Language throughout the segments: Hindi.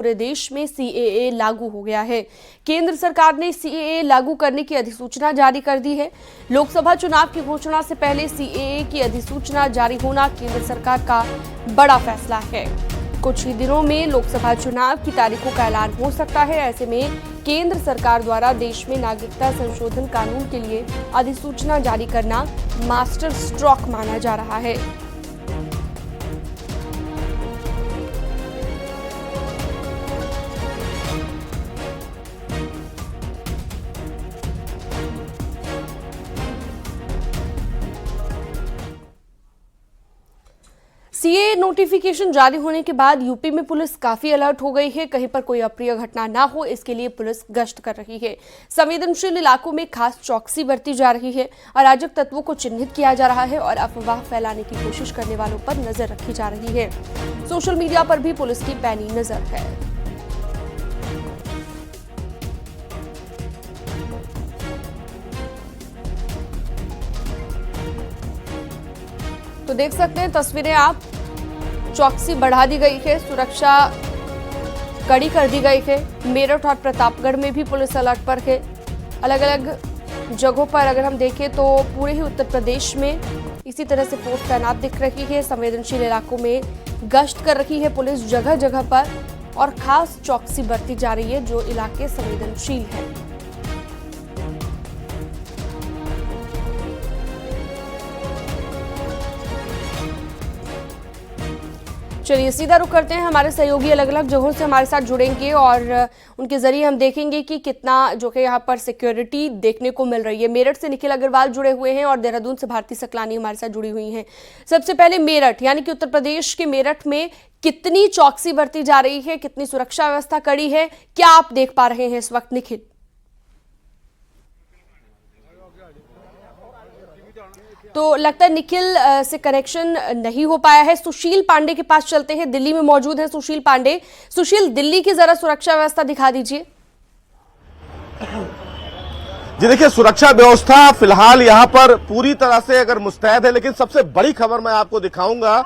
पूरे देश में सीएए लागू हो गया है। केंद्र सरकार ने सीएए लागू करने की अधिसूचना जारी कर दी है। लोकसभा चुनाव की घोषणा से पहले सीएए की अधिसूचना जारी होना केंद्र सरकार का बड़ा फैसला है। कुछ ही दिनों में लोकसभा चुनाव की तारीखों का ऐलान हो सकता है। ऐसे में केंद्र सरकार द्वारा देश में नागरिकता संशोधन कानून के लिए अधिसूचना जारी करना मास्टर स्ट्रोक माना जा रहा है। सीए नोटिफिकेशन जारी होने के बाद यूपी में पुलिस काफी अलर्ट हो गई है। कहीं पर कोई अप्रिय घटना ना हो, इसके लिए पुलिस गश्त कर रही है। संवेदनशील इलाकों में खास चौकसी बरती जा रही है। अराजक तत्वों को चिन्हित किया जा रहा है और अफवाह फैलाने की कोशिश करने वालों पर नजर रखी जा रही है। सोशल मीडिया पर भी पुलिस की पैनी नजर है। तो देख सकते हैं तस्वीरें आप, चौकसी बढ़ा दी गई है, सुरक्षा कड़ी कर दी गई है। मेरठ और प्रतापगढ़ में भी पुलिस अलर्ट पर है। अलग अलग जगहों पर अगर हम देखें तो पूरे ही उत्तर प्रदेश में इसी तरह से फोर्स तैनात दिख रही है। संवेदनशील इलाकों में गश्त कर रही है पुलिस जगह जगह पर और खास चौकसी बरती जा रही है जो इलाके संवेदनशील है। चलिए सीधा रुख करते हैं। हमारे सहयोगी अलग अलग जगहों से हमारे साथ जुड़ेंगे और उनके जरिए हम देखेंगे कि कितना जो कि यहाँ पर सिक्योरिटी देखने को मिल रही है। मेरठ से निखिल अग्रवाल जुड़े हुए हैं और देहरादून से भारती सकलानी हमारे साथ जुड़ी हुई हैं। सबसे पहले मेरठ यानी कि उत्तर प्रदेश के मेरठ में कितनी चौकसी बरती जा रही है, कितनी सुरक्षा व्यवस्था कड़ी है, क्या आप देख पा रहे हैं इस वक्त निखिल? तो लगता है निखिल से कनेक्शन नहीं हो पाया है। सुशील पांडे के पास चलते हैं, दिल्ली में मौजूद है सुशील पांडे। सुशील, दिल्ली की जरा सुरक्षा व्यवस्था दिखा दीजिए। जी देखिए, सुरक्षा व्यवस्था फिलहाल यहाँ पर पूरी तरह से अगर मुस्तैद है, लेकिन सबसे बड़ी खबर मैं आपको दिखाऊंगा।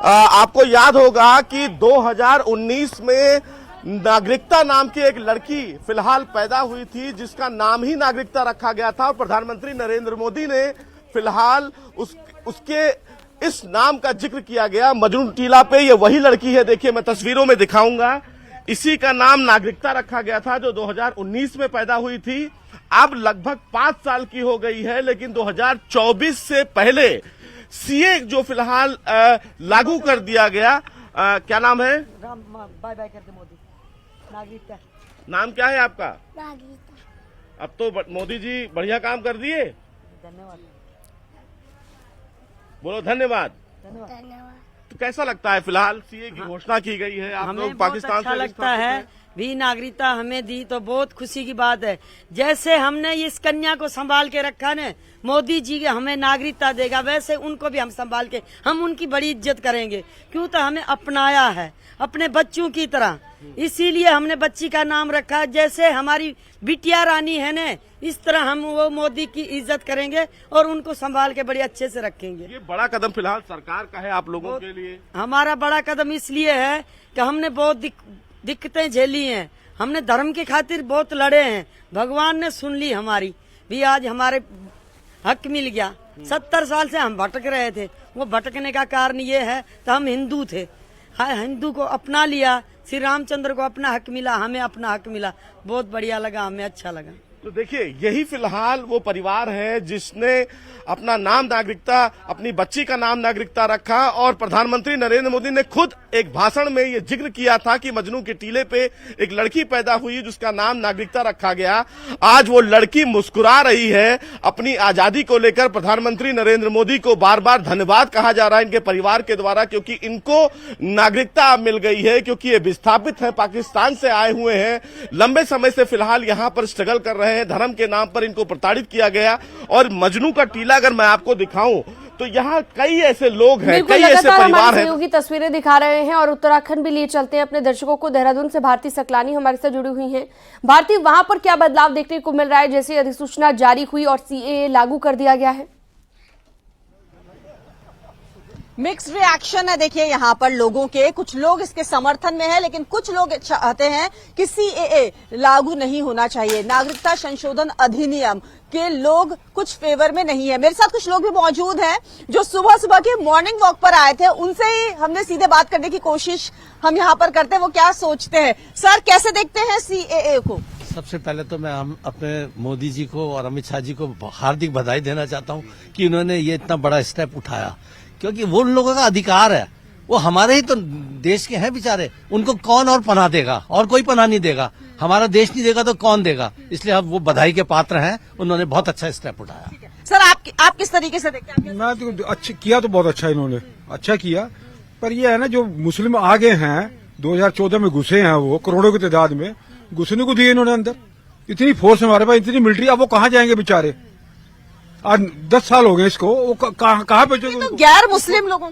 आपको याद होगा कि 2019 में नागरिकता नाम की एक लड़की फिलहाल पैदा हुई थी जिसका नाम ही नागरिकता रखा गया था और प्रधानमंत्री नरेंद्र मोदी ने फिलहाल उसके इस नाम का जिक्र किया गया। मजनू टीला पे ये वही लड़की है, देखिए मैं तस्वीरों में दिखाऊंगा। इसी का नाम नागरिकता रखा गया था जो 2019 में पैदा हुई थी। अब लगभग 5 साल की हो गई है, लेकिन 2024 से पहले सीए जो फिलहाल लागू कर दिया गया। क्या नाम है? बाय बाय कर दे मोदी। नागरिकता। नाम क्या है आपका? नागरिकता। अब तो मोदी जी बढ़िया काम कर दिए, धन्यवाद। बोलो धन्यवाद। धन्यवाद। तो कैसा लगता है फिलहाल सीए की घोषणा की गई है? आप लोग पाकिस्तान अच्छा से लगता है भी नागरिकता हमें दी तो बहुत खुशी की बात है। जैसे हमने इस कन्या को संभाल के रखा ने, मोदी जी हमें नागरिकता देगा, वैसे उनको भी हम संभाल के हम उनकी बड़ी इज्जत करेंगे। क्यों? तो हमें अपनाया है अपने बच्चों की तरह, इसीलिए हमने बच्ची का नाम रखा। जैसे हमारी बिटिया रानी है ने, इस तरह हम वो मोदी की इज्जत करेंगे और उनको संभाल के बड़े अच्छे से रखेंगे। ये बड़ा कदम फिलहाल सरकार का है आप लोगों के लिए। हमारा बड़ा कदम इसलिए है कि हमने बहुत दिक्कतें झेली हैं, हमने धर्म के खातिर बहुत लड़े हैं। भगवान ने सुन ली हमारी भी, आज हमारे हक मिल गया। 70 साल से हम भटक रहे थे, वो भटकने का कारण ये है तो हम हिंदू थे, हिंदू को अपना लिया। श्री रामचंद्र को अपना हक मिला, हमें अपना हक मिला, बहुत बढ़िया लगा, हमें अच्छा लगा। तो देखिए, यही फिलहाल वो परिवार है जिसने अपना नाम नागरिकता, अपनी बच्ची का नाम नागरिकता रखा और प्रधानमंत्री नरेंद्र मोदी ने खुद एक भाषण में ये जिक्र किया था कि मजनू के टीले पे एक लड़की पैदा हुई जिसका नाम नागरिकता रखा गया। आज वो लड़की मुस्कुरा रही है अपनी आजादी को लेकर। प्रधानमंत्री नरेंद्र मोदी को बार बार धन्यवाद कहा जा रहा है इनके परिवार के द्वारा, क्योंकि इनको नागरिकता मिल गई है, क्योंकि ये विस्थापित है, पाकिस्तान से आए हुए हैं, लंबे समय से फिलहाल यहाँ पर स्ट्रगल कर रहे हैं। धर्म के नाम पर इनको प्रताड़ित किया गया और मजनू का टीला अगर मैं आपको दिखाऊं तो यहाँ कई ऐसे लोग हैं, कई ऐसे परिवार हैं। सहयोगी तस्वीरें दिखा रहे हैं और उत्तराखंड भी लिए चलते हैं अपने दर्शकों को। देहरादून से भारती सकलानी हमारे साथ जुड़ी हुई हैं। भारती, वहां पर क्या बदलाव देखने को मिल रहा है जैसे अधिसूचना जारी हुई और सीएए लागू कर दिया गया है? मिक्स्ड रिएक्शन है देखिए यहाँ पर लोगों के। कुछ लोग इसके समर्थन में है, लेकिन कुछ लोग चाहते हैं कि सीएए लागू नहीं होना चाहिए। नागरिकता संशोधन अधिनियम के लोग कुछ फेवर में नहीं है। मेरे साथ कुछ लोग भी मौजूद हैं जो सुबह सुबह के मॉर्निंग वॉक पर आए थे। उनसे ही हमने सीधे बात करने की कोशिश हम यहाँ पर करते हैं, वो क्या सोचते हैं। सर, कैसे देखते हैं सीएए को? सबसे पहले तो मैं हम अपने मोदी जी को और अमित शाह जी को हार्दिक बधाई देना चाहता हूं कि उन्होंने ये इतना बड़ा स्टेप उठाया, क्योंकि वो उन लोगों का अधिकार है। वो हमारे ही तो देश के हैं बेचारे, उनको कौन और पनाह देगा? और कोई पनाह नहीं देगा। हमारा देश नहीं देगा तो कौन देगा? इसलिए अब वो बधाई के पात्र हैं। उन्होंने बहुत अच्छा स्टेप उठाया। सर, आप किस तरीके से देखते हैं? मैं तो अच्छा किया, तो बहुत अच्छा इन्होंने अच्छा किया। पर ये है ना, जो मुस्लिम आगे हैं 2014 में घुसे हैं, वो करोड़ों की तादाद में घुसने को दिए इन्होंने अंदर। इतनी फोर्स हमारे पास, इतनी मिलिट्री, अब वो कहाँ जाएंगे बेचारे? आज 10 साल हो गए इसको, वो कहाँ पे? तो गैर मुस्लिम लोगों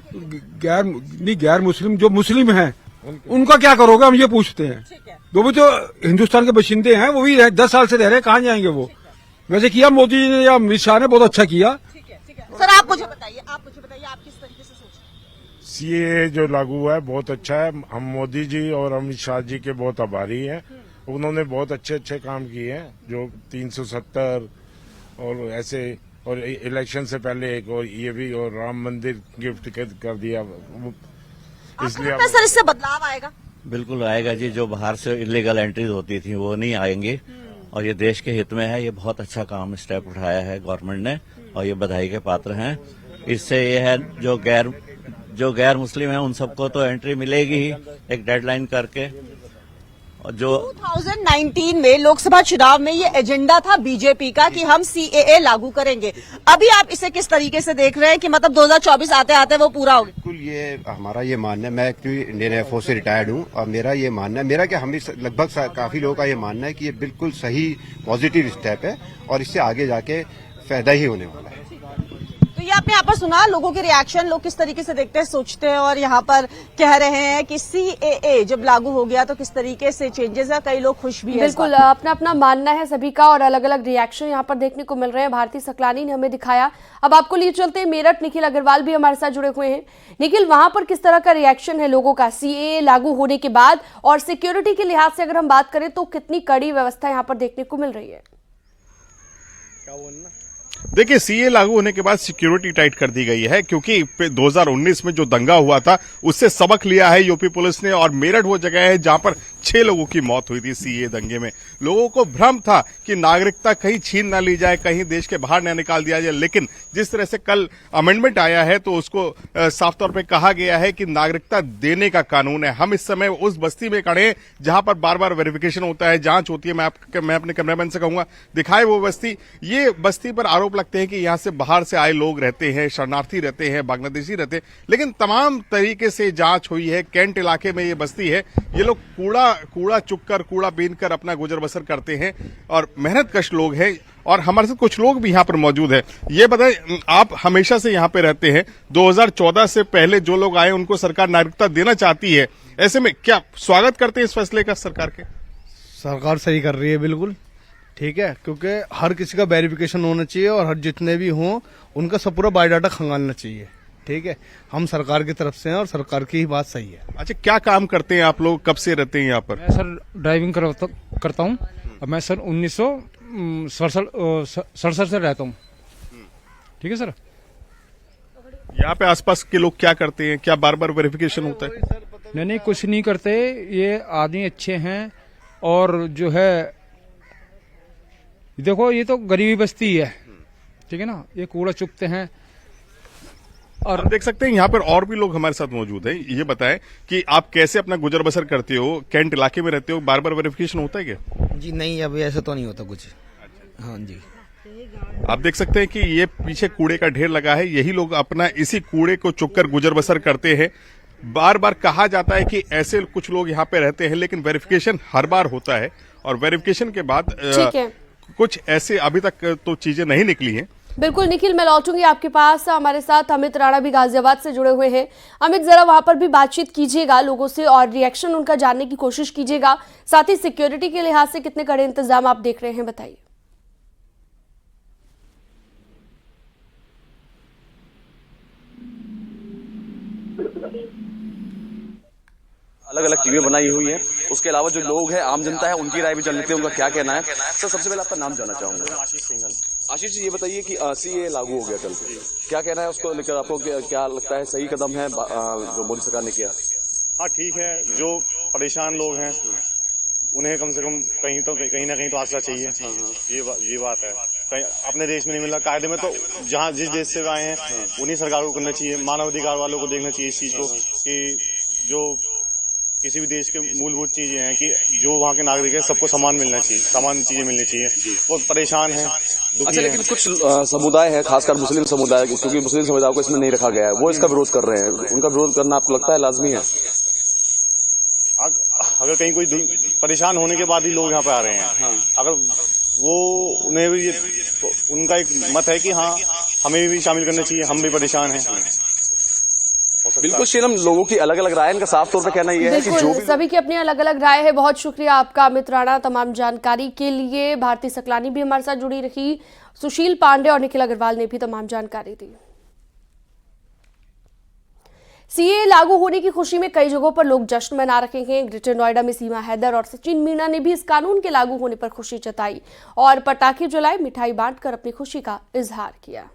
गैर मुस्लिम जो मुस्लिम हैं उनका क्या करोगे, हम ये पूछते हैं। वो भी तो हिंदुस्तान के बाशिंदे हैं, वो भी 10 साल से रह रहे हैं, कहाँ जाएंगे वो? वैसे किया मोदी जी ने या अमित शाह ने, बहुत अच्छा किया। सर, आप मुझे बताइए आप किस तरीके से सोचते हैं? सीएए जो लागू हुआ है बहुत अच्छा है। हम मोदी जी और अमित शाह जी के बहुत आभारी हैं। उन्होंने बहुत अच्छे अच्छे काम किए हैं, जो 370 और ऐसे, और इलेक्शन से पहले एक और ये भी, और राम मंदिर गिफ्ट कर दिया। इसलिए सर, इससे बदलाव आएगा? बिल्कुल आएगा जी। जो बाहर से इलीगल एंट्रीज होती थी वो नहीं आएंगी, और ये देश के हित में है। ये बहुत अच्छा काम स्टेप उठाया है गवर्नमेंट ने, और ये बधाई के पात्र हैं। इससे ये है जो गैर मुस्लिम है उन सबको तो एंट्री मिलेगी ही, एक डेडलाइन करके। और जो 2019 में लोकसभा चुनाव में ये एजेंडा था बीजेपी का कि हम सीएए लागू करेंगे। अभी आप इसे किस तरीके से देख रहे हैं कि मतलब 2024 आते आते वो पूरा हो गया? बिल्कुल, ये हमारा ये मानना है। मैं एक्चुअली इंडियन एयरफोर्स से रिटायर्ड हूँ, और मेरा ये मानना है, मेरा क्या, हम लगभग काफी लोगों का ये मानना है कि ये बिल्कुल सही पॉजिटिव स्टेप है, और इससे आगे जाके फायदा ही होने वाला है। तो ये आपने यहाँ पर सुना लोगों के रिएक्शन, लोग किस तरीके से देखते हैं, सोचते हैं, और यहाँ पर कह रहे हैं कि सीएए जब लागू हो गया तो किस तरीके से चेंजेस है। कई लोग खुश भी हैं। बिल्कुल, अपना अपना मानना है सभी का, और अलग अलग रिएक्शन यहाँ पर देखने को मिल रहे हैं। भारती सकलानी ने हमें दिखाया। अब आपको लिए चलते हैं मेरठ। निखिल अग्रवाल भी हमारे साथ जुड़े हुए हैं। निखिल, वहां पर किस तरह का रिएक्शन है लोगों का सीएए लागू होने के बाद, और सिक्योरिटी के लिहाज से अगर हम बात करें तो कितनी कड़ी व्यवस्था यहाँ पर देखने को मिल रही है? देखिए, सीए लागू होने के बाद सिक्योरिटी टाइट कर दी गई है, क्योंकि 2019 में जो दंगा हुआ था उससे सबक लिया है यूपी पुलिस ने। और मेरठ वो जगह है जहां पर 6 लोगों की मौत हुई थी सीए दंगे में। लोगों को भ्रम था कि नागरिकता कहीं छीन ना ली जाए, कहीं देश के बाहर न निकाल दिया जाए, लेकिन जिस तरह से कल अमेंडमेंट आया है तो उसको साफ तौर पे कहा गया है कि नागरिकता देने का कानून है। हम इस समय उस बस्ती में खड़े हैं जहां पर बार बार वेरिफिकेशन होता है, जांच होती है। मैं अपने कैमरामैन से कहूंगा दिखाए वो बस्ती। ये बस्ती पर आरोप लगते हैं कि यहां से बाहर से आए लोग रहते हैं, शरणार्थी रहते हैं, बांग्लादेशी रहते हैं, लेकिन तमाम तरीके से जांच हुई है। कैंट इलाके में ये बस्ती है। ये लोग कूड़ा चुककर, कूड़ा बीनकर अपना गुजर बसर करते हैं, और मेहनतकश लोग हैं। और हमारे साथ कुछ लोग भी यहाँ पर मौजूद हैं। ये बताएं, आप हमेशा से यहाँ पे रहते हैं, 2014 से पहले जो लोग आए उनको सरकार नागरिकता देना चाहती है, ऐसे में क्या स्वागत करते हैं इस फैसले का सरकार के? सरकार सही कर रही है, बिल्कुल ठीक है, क्योंकि हर किसी का वेरिफिकेशन होना चाहिए, और हर जितने भी हों उनका सब पूरा बायोडाटा खंगालना चाहिए। ठीक है, हम सरकार की तरफ से हैं और सरकार की ही बात सही है। अच्छा, क्या काम करते हैं आप लोग, कब से रहते हैं यहाँ पर? मैं सर ड्राइविंग करता हूँ। मैं सर 1967 से रहता हूँ। ठीक है सर। यहाँ पे आसपास के लोग क्या करते हैं? क्या बार बार वेरिफिकेशन होता है? नहीं, कुछ नहीं करते। ये आदमी अच्छे हैं, और जो है देखो, ये तो गरीबी बस्ती है, ठीक है ना, ये कूड़ा चुकते हैं। और आप देख सकते हैं यहाँ पर और भी लोग हमारे साथ मौजूद हैं। ये बताएं कि आप कैसे अपना गुजर बसर करते हो? कैंट इलाके में रहते हो, बार बार वेरिफिकेशन होता है क्या? जी नहीं, अभी ऐसा तो नहीं होता कुछ। हाँ जी। आप देख सकते हैं कि ये पीछे कूड़े का ढेर लगा है। यही लोग अपना इसी कूड़े को चुककर गुजर बसर करते हैं। बार बार कहा जाता है कि ऐसे कुछ लोग यहाँ पे रहते हैं, लेकिन वेरिफिकेशन हर बार होता है, और वेरिफिकेशन के बाद कुछ ऐसे अभी तक तो चीजें नहीं निकली हैं। बिल्कुल निखिल, मैं लौटूंगी आपके पास। हमारे साथ अमित राणा भी गाजियाबाद से जुड़े हुए हैं। अमित, जरा वहां पर भी बातचीत कीजिएगा लोगों से, और रिएक्शन उनका जानने की कोशिश कीजिएगा। साथ ही सिक्योरिटी के लिहाज से कितने कड़े इंतजाम आप देख रहे हैं, बताइए। अलग अलग टीमें बनाई हुई हैं। उसके अलावा जो लोग हैं, आम जनता है, उनकी राय भी जान लेते हैं, उनका क्या कहना है। सर, सबसे पहले आपका नाम जानना चाहूंगा। आशीष सिंघल। आशीष जी, ये बताइए कि सीए लागू हो गया कल, क्या कहना है उसको लेकर? आपको क्या लगता है सही कदम है जो मोदी सरकार ने किया? हाँ, ठीक है। जो परेशान लोग हैं उन्हें कम से कम कहीं ना कहीं तो आसरा चाहिए। ये बात है। कहीं अपने देश में नहीं मिला, कायदे में तो जहाँ जिस देश से आए हैं उन्हीं सरकार को करना चाहिए। मानवाधिकार वालों को देखना चाहिए इस चीज को कि जो किसी भी देश के मूलभूत चीजें हैं कि जो वहाँ के नागरिक हैं सबको समान मिलना चाहिए, समान चीजें मिलनी चाहिए। वो परेशान है, दुखी अच्छा, लेकिन हैं। कुछ समुदाय है, खासकर मुस्लिम समुदाय, क्योंकि मुस्लिम समुदाय को इसमें नहीं रखा गया है, वो इसका विरोध कर रहे हैं। उनका विरोध करना आपको लगता है लाजमी है? अगर कहीं कोई परेशान होने के बाद ही लोग यहाँ पे आ रहे हैं, अगर वो उन्हें भी उनका एक मत है कि हाँ हमें भी शामिल करना चाहिए, हम भी परेशान हैं। बिल्कुल शीलम, लोगों की अलग अलग राय, इनका साफ तौर पे कहना यह है कि जो भी सभी की अपनी अलग अलग राय है। बहुत शुक्रिया आपका अमित राणा तमाम जानकारी के लिए। भारती सकलानी भी हमारे साथ जुड़ी रही, सुशील पांडे और निखिल अग्रवाल ने भी तमाम जानकारी दी। सीए लागू होने की खुशी में कई जगहों पर लोग जश्न मना रहे हैं। ग्रेटर नोएडा में सीमा हैदर और सचिन मीणा ने भी इस कानून के लागू होने पर खुशी जताई और पटाखे जलाए, मिठाई बांटकर अपनी खुशी का इजहार किया।